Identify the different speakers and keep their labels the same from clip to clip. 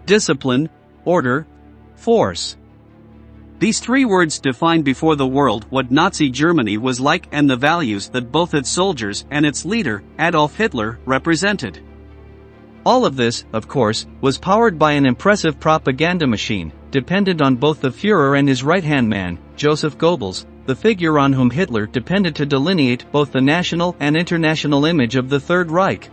Speaker 1: discipline, order, force. These three words defined before the world what Nazi Germany was like and the values that both its soldiers and its leader, Adolf Hitler, represented. All of this, of course, was powered by an impressive propaganda machine, dependent on both the Führer and his right-hand man, Joseph Goebbels, the figure on whom Hitler depended to delineate both the national and international image of the Third Reich.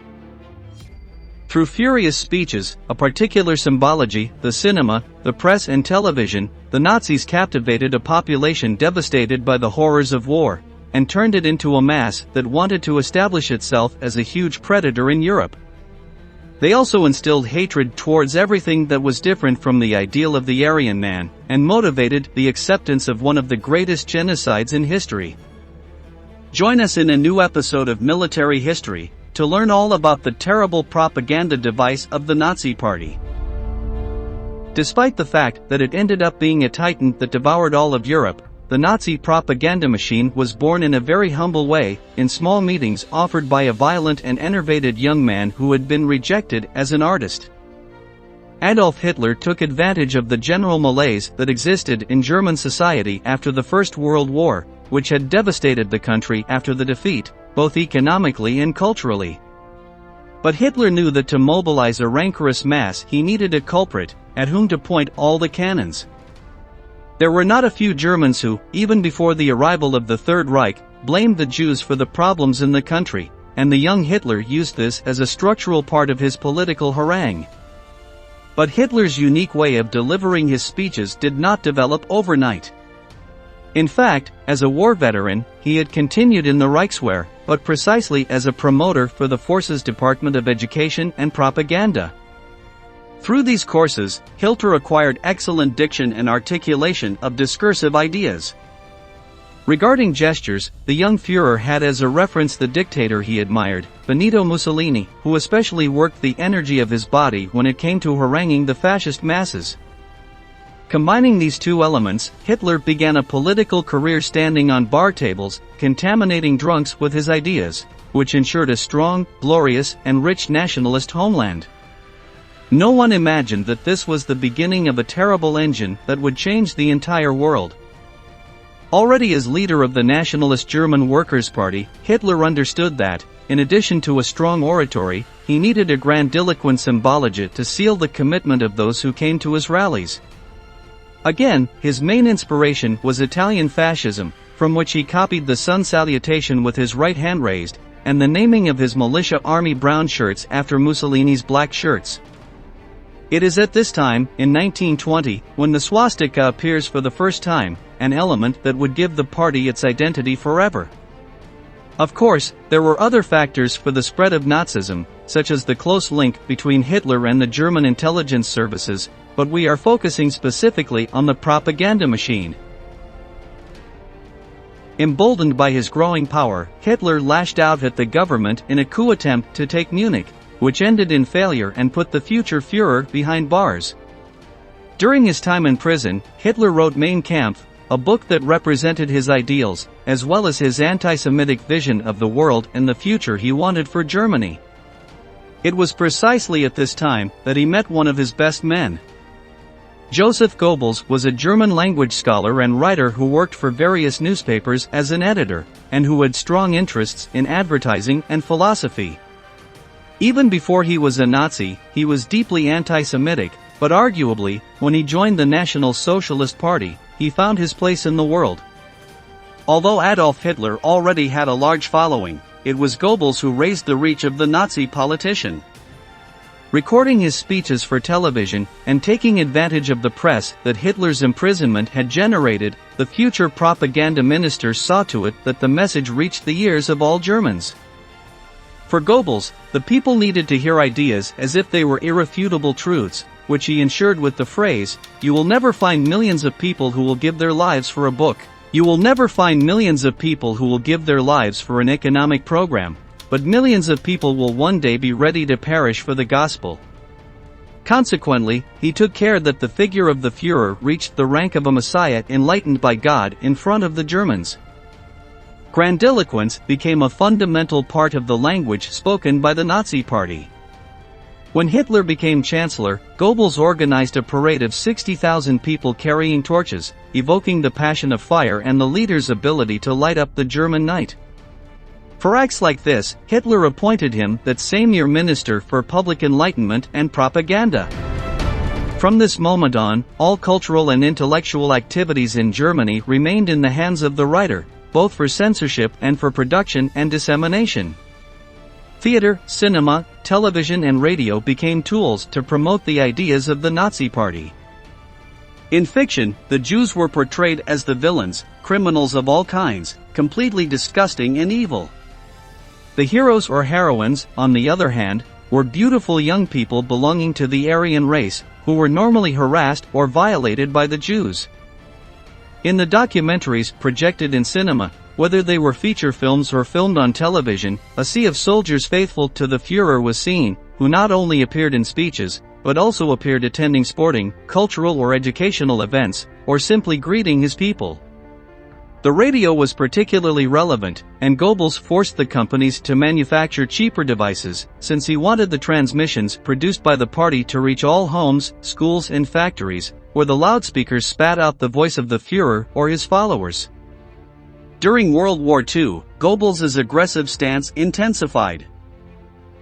Speaker 1: Through furious speeches, a particular symbology, the cinema, the press and television, the Nazis captivated a population devastated by the horrors of war, and turned it into a mass that wanted to establish itself as a huge predator in Europe. They also instilled hatred towards everything that was different from the ideal of the Aryan man, and motivated the acceptance of one of the greatest genocides in history. Join us in a new episode of Military History, to learn all about the terrible propaganda device of the Nazi Party. Despite the fact that it ended up being a titan that devoured all of Europe, the Nazi propaganda machine was born in a very humble way, in small meetings offered by a violent and enervated young man who had been rejected as an artist. Adolf Hitler took advantage of the general malaise that existed in German society after the First World War, which had devastated the country after the defeat, both economically and culturally. But Hitler knew that to mobilize a rancorous mass he needed a culprit, at whom to point all the cannons. There were not a few Germans who, even before the arrival of the Third Reich, blamed the Jews for the problems in the country, and the young Hitler used this as a structural part of his political harangue. But Hitler's unique way of delivering his speeches did not develop overnight. In fact, as a war veteran, he had continued in the Reichswehr, but precisely as a promoter for the Forces Department of Education and Propaganda. Through these courses, Hitler acquired excellent diction and articulation of discursive ideas. Regarding gestures, the young Führer had as a reference the dictator he admired, Benito Mussolini, who especially worked the energy of his body when it came to haranguing the fascist masses. Combining these two elements, Hitler began a political career standing on bar tables, contaminating drunks with his ideas, which ensured a strong, glorious, and rich nationalist homeland. No one imagined that this was the beginning of a terrible engine that would change the entire world. Already as leader of the nationalist German Workers' Party, Hitler understood that, in addition to a strong oratory, he needed a grandiloquent symbology to seal the commitment of those who came to his rallies. Again, his main inspiration was Italian fascism, from which he copied the sun salutation with his right hand raised, and the naming of his militia army brown shirts after Mussolini's black shirts. It is at this time, in 1920, when the swastika appears for the first time, an element that would give the party its identity forever. Of course, there were other factors for the spread of Nazism, such as the close link between Hitler and the German intelligence services, but we are focusing specifically on the propaganda machine. Emboldened by his growing power, Hitler lashed out at the government in a coup attempt to take Munich, which ended in failure and put the future Führer behind bars. During his time in prison, Hitler wrote Mein Kampf, a book that represented his ideals, as well as his anti-Semitic vision of the world and the future he wanted for Germany. It was precisely at this time that he met one of his best men. Joseph Goebbels was a German language scholar and writer who worked for various newspapers as an editor, and who had strong interests in advertising and philosophy. Even before he was a Nazi, he was deeply anti-Semitic, but arguably, when he joined the National Socialist Party, he found his place in the world. Although Adolf Hitler already had a large following, it was Goebbels who raised the reach of the Nazi politician. Recording his speeches for television, and taking advantage of the press that Hitler's imprisonment had generated, the future propaganda minister saw to it that the message reached the ears of all Germans. For Goebbels, the people needed to hear ideas as if they were irrefutable truths, which he ensured with the phrase, "You will never find millions of people who will give their lives for a book. You will never find millions of people who will give their lives for an economic program. But millions of people will one day be ready to perish for the gospel." Consequently, he took care that the figure of the Führer reached the rank of a messiah enlightened by God in front of the Germans. Grandiloquence became a fundamental part of the language spoken by the Nazi Party. When Hitler became Chancellor, Goebbels organized a parade of 60,000 people carrying torches, evoking the passion of fire and the leader's ability to light up the German night. For acts like this, Hitler appointed him that same year Minister for Public Enlightenment and Propaganda. From this moment on, all cultural and intellectual activities in Germany remained in the hands of the writer, both for censorship and for production and dissemination. Theater, cinema, television and radio became tools to promote the ideas of the Nazi Party. In fiction, the Jews were portrayed as the villains, criminals of all kinds, completely disgusting and evil. The heroes or heroines, on the other hand, were beautiful young people belonging to the Aryan race, who were normally harassed or violated by the Jews. In the documentaries projected in cinema, whether they were feature films or filmed on television, a sea of soldiers faithful to the Führer was seen, who not only appeared in speeches, but also appeared attending sporting, cultural or educational events, or simply greeting his people. The radio was particularly relevant, and Goebbels forced the companies to manufacture cheaper devices, since he wanted the transmissions produced by the party to reach all homes, schools and factories, where the loudspeakers spat out the voice of the Führer or his followers. During World War II, Goebbels' aggressive stance intensified.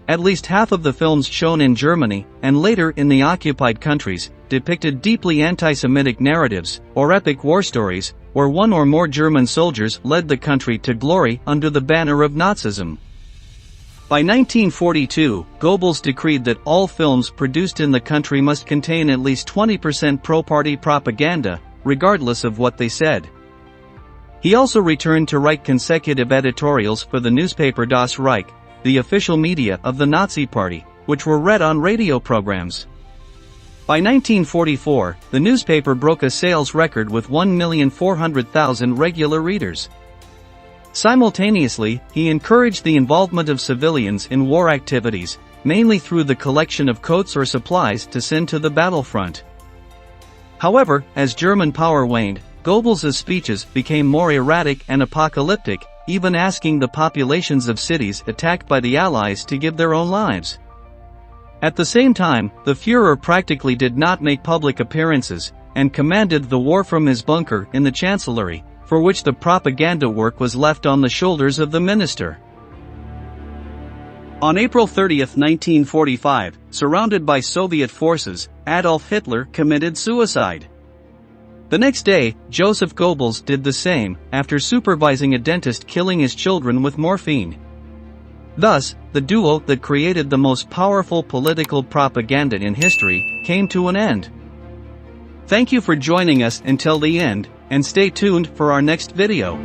Speaker 1: At least half of the films shown in Germany, and later in the occupied countries, depicted deeply anti-Semitic narratives, or epic war stories, where one or more German soldiers led the country to glory under the banner of Nazism. By 1942, Goebbels decreed that all films produced in the country must contain at least 20% pro-party propaganda, regardless of what they said. He also returned to write consecutive editorials for the newspaper Das Reich, the official media of the Nazi Party, which were read on radio programs. By 1944, the newspaper broke a sales record with 1,400,000 regular readers. Simultaneously, he encouraged the involvement of civilians in war activities, mainly through the collection of coats or supplies to send to the battlefront. However, as German power waned, Goebbels' speeches became more erratic and apocalyptic, even asking the populations of cities attacked by the Allies to give their own lives. At the same time, the Führer practically did not make public appearances, and commanded the war from his bunker in the Chancellery, for which the propaganda work was left on the shoulders of the minister. On April 30, 1945, surrounded by Soviet forces, Adolf Hitler committed suicide. The next day, Joseph Goebbels did the same, after supervising a dentist killing his children with morphine. Thus, the duo that created the most powerful political propaganda in history came to an end. Thank you for joining us until the end, and stay tuned for our next video.